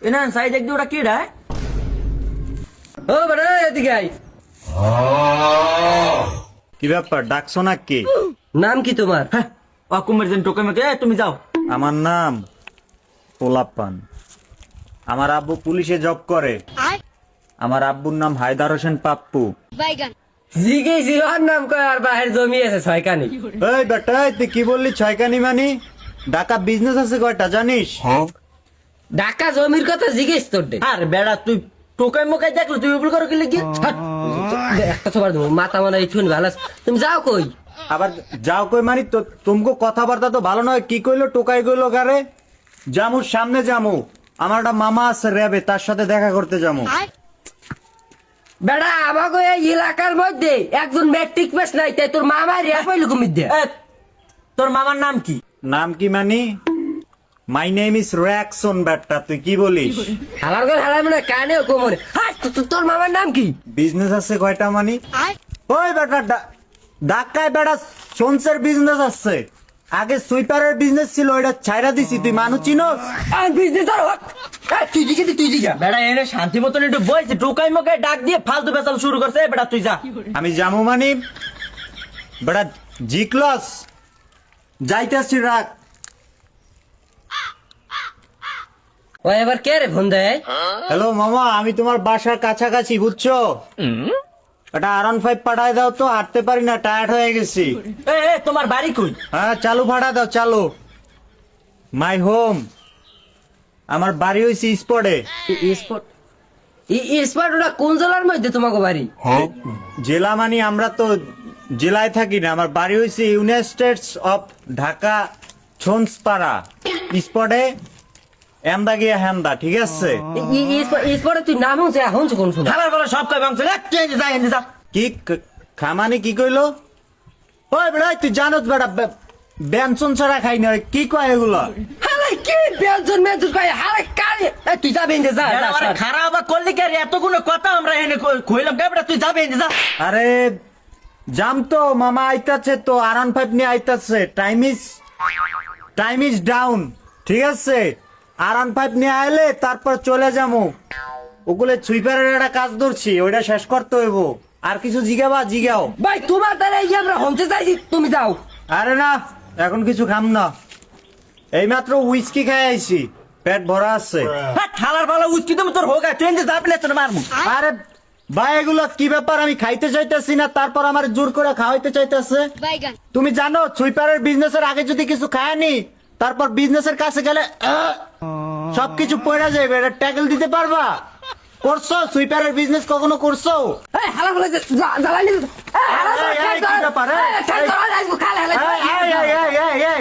এনা side দেখদি ওটা কি রে? ও বড় এদিকে আই। কি ব্যাপার ডাকছো না কি? নাম কি তোমার? হ্যাঁ অকুমের জন্য টোকে মেকে তুমি যাও। আমার নাম পোলাপান। আমার আব্বু পুলিশে জব করে। আমার আব্বুর নাম হায়দার হোসেন পাপ্পু। জিগে জিওর নাম কয় আর বাহির জমি আছে ছয়খানি। এই বেটা তুই কি বললি ছয়খানি মানে? ঢাকা বিজনেস আছে কয়টা জানিস? ঢাকা জমির কথা জিজ্ঞেস তোর দে। আর বেড়া তুই টোকাই মোকাই দেখলো তুই উপল করো কি লাগি? একটা সবার দেবো মাথা মানে এইটুকুন ভালো আছে। তুমি যাও কই? আবার যাও কই মানি তো তুমকো কথাবার্তা তো ভালো নয়। কি কইলো টোকাই কইলো গারে? জামুর সামনে জামু। আমার একটা মামা আছে র্যাবে, তার সাথে দেখা করতে যাবো। বেড়া আমাকে এই এলাকার মধ্যে একজন ম্যাট্রিক পাস নাই, তাই তোর মামা রিয়া পাইলো কমির দে। তোর মামার নাম কি? নাম কি মানি? মাই নেম ইজ র্যাকসন বেটা। তুই কি বলিস? হালার করে হালার মানে কানেও কোমরে। তোর মামার নাম কি? বিজনেস আছে কয়টা মানি? ওই বেটা ঢাকায় বেটা সোনসের বিজনেস আছে। আগে সুইপারের বিজনেস ছিল, ওইটা ছাইরা দিছি। তুই মানুষ চিনোস? আর বিজনেস আর তুই দিকে তুই দিকে বেড়া এনে শান্তি মতন একটু বইছে টোকাই মোকাই ডাক দিয়ে ফালতু বেচাল শুরু করছে। বেড়া তুই যা। আমি জামু মানি বেটা জি ক্লাস যাইতেছি রাখ। ও এবার কে রে ফোন দেয়? হ্যালো মামা, আমি তোমার বাসার কাছাকাছি বুঝছো? এটা R15 পাঠায় দাও তো, হাঁটতে পারি না, টায়ার্ড হয়ে গেছি। তোমার বাড়ি কই? হ্যাঁ চালু ভাড়া দাও চালু। মাই হোম, আমার বাড়ি হয়েছে স্পটে। স্পট স্পট ওটা কোন জেলার মধ্যে তোমাকে বাড়ি? জেলা মানি আমরা তো জেলায় থাকি না, আমার বাড়ি হয়েছে ইউনাইটেড স্টেটস অফ ঢাকা ছন্সপাড়া স্পটে এমদা গিয়া হ্যামদা। ঠিক আছে? স্পটে তুই নাম হচ্ছে এখন কোন শুনে খাবার বলে সব কই বাংছে যা। কি খামানি কি কইলো? ওই বেড়া তুই জানোস বেড়া বেনসন ছাড়া খাই না। কি কয় এগুলো? কি বেলজন মেজুর কয় হারে কারে তুই যাবে ইন্দে যা। আরে খারাপ আবার করলি কি? আর এতগুলো কথা আমরা এনে কইলাম কে? বেটা তুই যাবে ইন্দে যা। আরে জাম তো মামা আইতাছে তো, R15 নিয়ে আইতাছে। Time is down. ঠিক আছে? R15 নিয়ে আইলে তারপর চলে যাবো। ওগুলো সুইপারের একটা কাজ ধরছি, ওইটা শেষ করতে হইব। আর কিছু জিগাবা জিগাও। ভাই তোমার দ্বারা এই যে আমরা হমতে চাইছি, তুমি যাও। আরে না এখন কিছু খাম না, এইমাত্র উইস্কি খাই আইছি, পেট ভরা আছে। থালার ভালো উস্কি তুমি তোর হোক তুই ইন্দে যা পেলে তোর মারমু। আরে ভাই এগুলো কি ব্যাপার? আমি খাইতে চাইতেছি না, তারপর আমার জোর করে খাওয়াইতে চাইতেছে। তুমি জানো সুইপারের বিজনেসের আগে যদি কিছু খায়নি, তারপর বিজনেসের কাছে গেলে সবকিছু পড়ে যাবে। এটা ট্যাকল দিতে পারবা? করছো সুইপারের বিজনেস কখনো করছো? এই হালা বলে জ্বালানি এই, কি ব্যাপার? এই, এই, এই, এই, এই, এই।